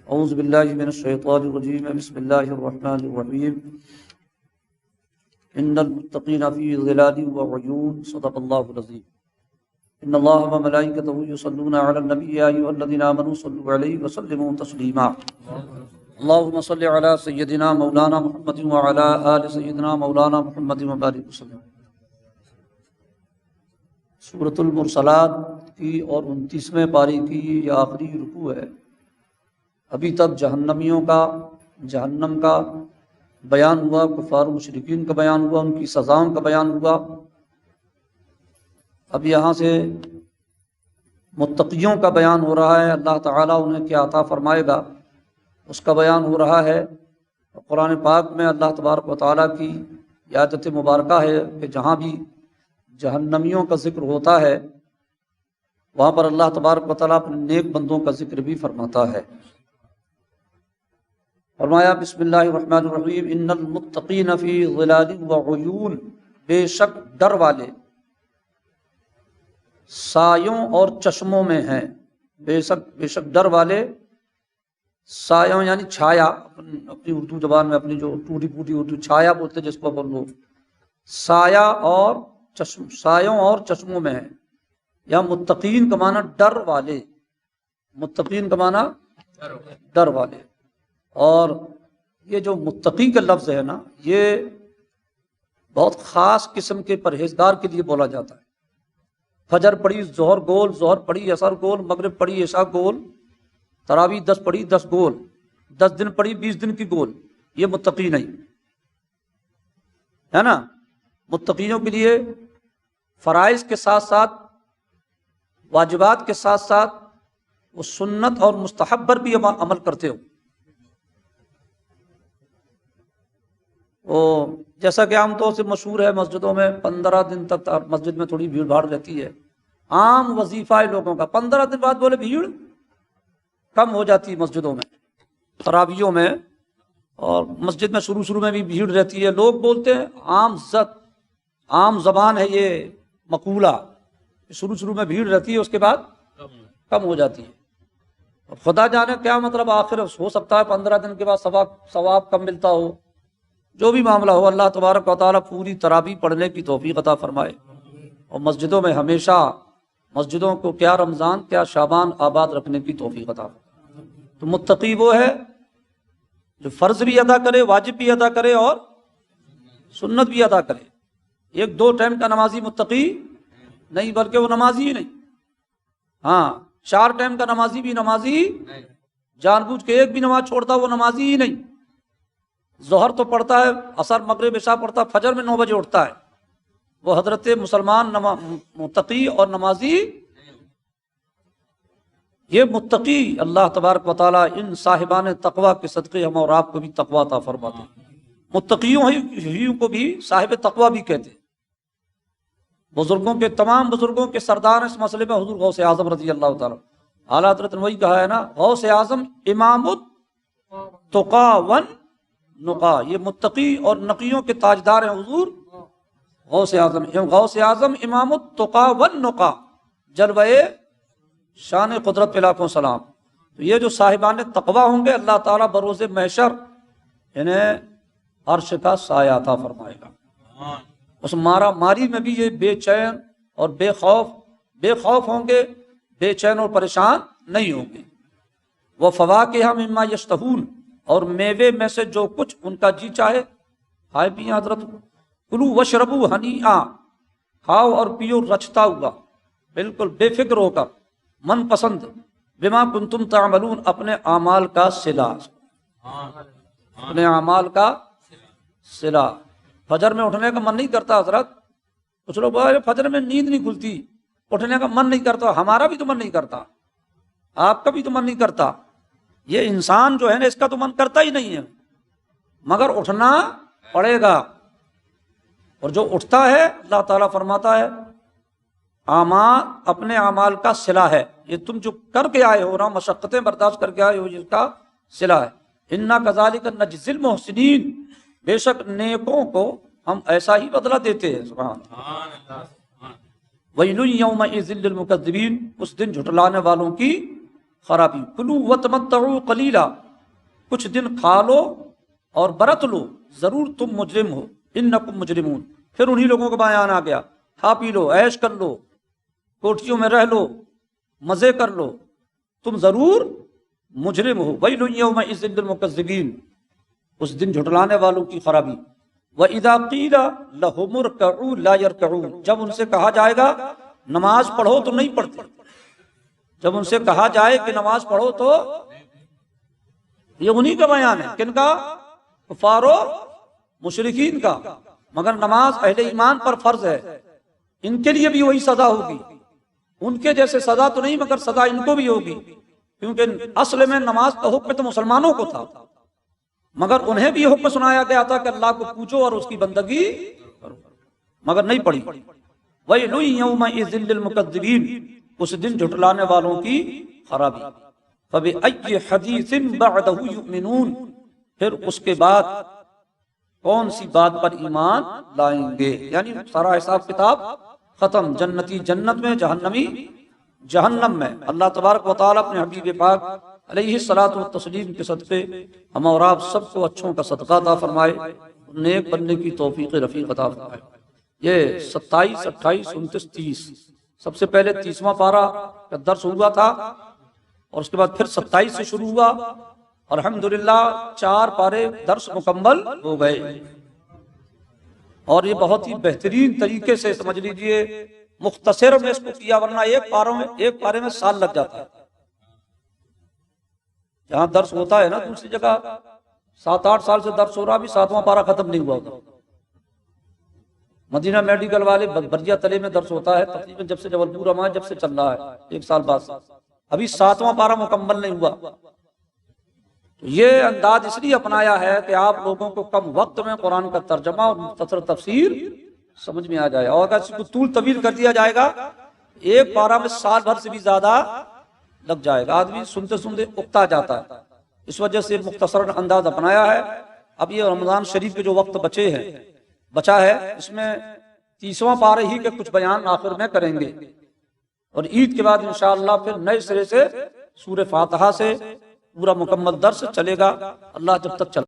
اعوذ باللہ من الشیطان الرجیم بسم اللہ الرحمن الرحیم ان المتقین فی ظلال وعیون صدق اللہ العظیم ان اللہ وملائکتہ یصلون علی النبی یا ایھا الذین آمنوا صلوا علیہ وسلموا تسلیما اللہم صل علی سیدنا مولانا محمد وعلی آل سیدنا مولانا محمد وبارک وسلم۔ سورۃ المرسلات کی اور 29ویں پارے کی یہ آخری رکوع ہے۔ ابھی تک جہنمیوں کا، جہنم کا بیان ہوا، کفار و مشرکین کا بیان ہوا، ان کی سزاؤں کا بیان ہوا۔ اب یہاں سے متقیوں کا بیان ہو رہا ہے، اللہ تعالیٰ انہیں کیا عطا فرمائے گا اس کا بیان ہو رہا ہے۔ قرآن پاک میں اللہ تبارک و تعالیٰ کی عادت مبارکہ ہے کہ جہاں بھی جہنمیوں کا ذکر ہوتا ہے وہاں پر اللہ تبارک و تعالیٰ اپنے نیک بندوں کا ذکر بھی فرماتا ہے۔ فرمایا بسم اللہ الرحمن الرحیم ان المتقین فی ظلال وعیون، بے شک ڈر والے سایوں اور چشموں میں ہیں۔ بے شک ڈر والے سایوں یعنی چھایا، اپنی اردو زبان میں اپنی جو ٹوٹی پھوٹی اردو چھایا بولتے جس کو بول لو، سایہ اور چشم، سایوں اور چشموں میں ہیں۔ یا متقین کا معنی ڈر والے، متقین کا معنی ڈر والے۔ اور یہ جو متقی کا لفظ ہے نا، یہ بہت خاص قسم کے پرہیزگار کے لیے بولا جاتا ہے۔ فجر پڑھی ظہر گول، ظہر پڑھی عصر گول، مغرب پڑھی عشاء گول، تراویح 10 پڑھی 10 گول، 10 دن پڑھی 20 دن کی گول، یہ متقی نہیں ہے نا۔ متقیوں کے لیے فرائض کے ساتھ ساتھ، واجبات کے ساتھ ساتھ وہ سنت اور مستحب پر بھی عمل کرتے ہو۔ جیسا کہ عام طور سے مشہور ہے مسجدوں میں 15 دن تک مسجد میں تھوڑی بھیڑ بھاڑ رہتی ہے، عام وظیفہ ہے لوگوں کا۔ 15 دن بعد بولے بھیڑ کم ہو جاتی ہے مسجدوں میں، تراویحوں میں، اور مسجد میں شروع میں بھی بھیڑ رہتی ہے۔ لوگ بولتے ہیں، عام زبان ہے یہ مقولہ، شروع میں بھیڑ رہتی ہے، اس کے بعد کم ہو جاتی ہے۔ اور خدا جانے کیا مطلب، آخر ہو سکتا ہے 15 دن کے بعد ثواب کم ملتا ہو۔ جو بھی معاملہ ہو، اللہ تبارک و تعالیٰ پوری تراویح پڑھنے کی توفیق عطا فرمائے، اور مسجدوں میں ہمیشہ، مسجدوں کو کیا رمضان کیا شعبان آباد رکھنے کی توفیق عطا فرمائے۔ تو متقی وہ ہے جو فرض بھی ادا کرے، واجب بھی ادا کرے، اور سنت بھی ادا کرے۔ 1-2 ٹائم کا نمازی متقی نہیں، بلکہ وہ نمازی ہی نہیں۔ ہاں، 4 ٹائم کا نمازی بھی نمازی، جان بوجھ کے ایک بھی نماز چھوڑتا وہ نمازی ہی نہیں۔ ظہر تو پڑھتا ہے، عصر مغرب عشاء پڑھتا ہے، فجر میں 9 بجے اٹھتا ہے، وہ حضرت مسلمان متقی اور نمازی۔ یہ متقی اللہ تبارک و تعالیٰ ان صاحبان تقوی کے صدقے ہم اور آپ کو بھی تقوی عطا فرماتے ہیں۔ متقیوں ہی کو بھی صاحب تقوی بھی کہتے ہیں۔ بزرگوں کے، تمام بزرگوں کے سردار اس مسئلے میں حضور غوث اعظم رضی اللہ تعالیٰ، اعلیٰ حضرت نے وہی کہا ہے نا، غوث اعظم امام التقا والنقا، یہ متقی اور نقیوں کے تاجدار ہیں حضور غوث اعظم امام التقا والنقا، جلوہ شان قدرت پہ لاکھوں سلام۔ تو یہ جو صاحبان تقوی ہوں گے، اللہ تعالیٰ بروز محشر انہیں عرش کا سایہ عطا فرمائے گا۔ اس مارا ماری میں بھی یہ بے چین اور بے خوف ہوں گے، بے چین اور پریشان نہیں ہوں گے۔ وہ فواکہ مما یشتہون، اور میوے میں سے جو کچھ ان کا جی چاہے کھائے پیے۔ حضرت کلو وشربو ہنیئا، کھاؤ اور پیو رچتا ہوا، بالکل بے فکر ہو کر، من پسند، بما کنتم تعملون، اپنے اعمال کا صلہ، اپنے اعمال کا صلہ۔ فجر میں اٹھنے کا من نہیں کرتا حضرت، کچھ لوگ بولے فجر میں نیند نہیں کھلتی، اٹھنے کا من نہیں کرتا۔ ہمارا بھی تو من نہیں کرتا، آپ کا بھی تو من نہیں کرتا، یہ انسان جو ہے نا اس کا تو من کرتا ہی نہیں ہے، مگر اٹھنا پڑے گا۔ اور جو اٹھتا ہے اللہ تعالیٰ فرماتا ہے اعمال اپنے اعمال کا صلہ ہے، یہ تم جو کر کے آئے ہو نا، مشقتیں برداشت کر کے آئے ہو، جس کا صلہ ہے۔ انا کذالک نجزی المحسنین، بے شک نیکوں کو ہم ایسا ہی بدلہ دیتے ہیں۔ سبحان اللہ۔ ویل یومئذ للمکذبین، اس دن جھٹلانے والوں کی خرابی. کلو وتمتعوا قلیلا، کچھ دن کھا لو اور برت لو، ضرور تم مجرم ہو، انکم مجرمون. پھر انہی لوگوں کا بیان آ گیا، کھا پی لو، عیش کر لو، کوٹھیوں میں رہ لو، مزے کر لو، تم ضرور مجرم ہو. ویل یومئذ للمکذبین، اس دن جھٹلانے والوں کی خرابی. وَإِذَا قِيلَ لَهُمُ ارْكَعُوا لَا يَرْكَعُونَ، جب ان سے کہا جائے گا نماز پڑھو تو نہیں پڑھتے. جب ان سے کہا جائے کہ نماز پڑھو تو، یہ انہی کا بیان ہے، کن کا؟ کفار و مشرکین کا. مگر نماز اہل ایمان پر فرض ہے، ان کے لیے بھی وہی سزا ہوگی. ان کے جیسے سزا تو نہیں، مگر سزا ان کو بھی ہوگی، کیونکہ اصل میں نماز کا حکم تو مسلمانوں کو تھا، مگر انہیں بھی یہ حکم سنایا گیا تھا کہ اللہ کو پوچھو اور اس کی بندگی کرو، مگر نہیں پڑھی. وَيْلٌ يَوْمَئِذٍ لِّلْمُكَذِّبِينَ، اس دن جھٹلانے والوں کی خرابی. فَبِأَيِّ حَدِيثٍ بَعْدَهُ يُؤْمِنُونَ، پھر اس کے بعد کون سی بات پر ایمان لائیں گے؟ یعنی سارا حساب کتاب ختم، جنتی جنت میں، جہنمی جہنم میں. اللہ تبارک و تعالیٰ اپنے حبیب پاک علیہ الصلاۃ والتسلیم کے صدقے ہم اور آپ سب کو اچھوں کا صدقہ عطا فرمائے، نیک بننے کی توفیق رفیق عطا فرمائے. یہ 27، 28، 29، 30، سب سے پہلے 30واں پارہ کا درس ہوا تھا، اور اس کے بعد پھر 27 سے شروع ہوا. الحمدللہ 4 پارے درس مکمل ہو گئے، اور یہ بہت ہی بہترین طریقے سے سمجھ لیجئے مختصر میں اس کو کیا، ورنہ ایک پارے میں سال لگ جاتا ہے. جہاں درس ہوتا ہے نا دوسری جگہ 7-8 سال سے درس ہو رہا، بھی 7واں پارہ ختم نہیں ہوا ہوتا. مدینہ میڈیکل والے برجیا تلے میں درس ہوتا ہے تقریباً جب سے جبل پور ہمارا جب سے چل رہا ہے 1 سال بعد، ابھی 7واں پارہ مکمل نہیں ہوا. تو یہ انداز اس لیے اپنایا ہے کہ آپ لوگوں کو کم وقت میں قرآن کا ترجمہ اور مختصر تفسیر سمجھ میں آ جائے. اور اگر اس کو طول طویل کر دیا جائے گا، ایک پارہ میں سال بھر سے بھی زیادہ لگ جائے گا، آدمی سنتے سنتے اکتا جاتا ہے. اس وجہ سے مختصر انداز اپنایا ہے. اب یہ رمضان شریف کے جو وقت بچا ہے، اس میں 30واں پارے ہی کے کچھ بیان آخر میں کریں گے، اور عید کے بعد انشاءاللہ پھر نئے سرے سے سورہ فاتحہ سے پورا مکمل درس چلے گا، اللہ جب تک چلے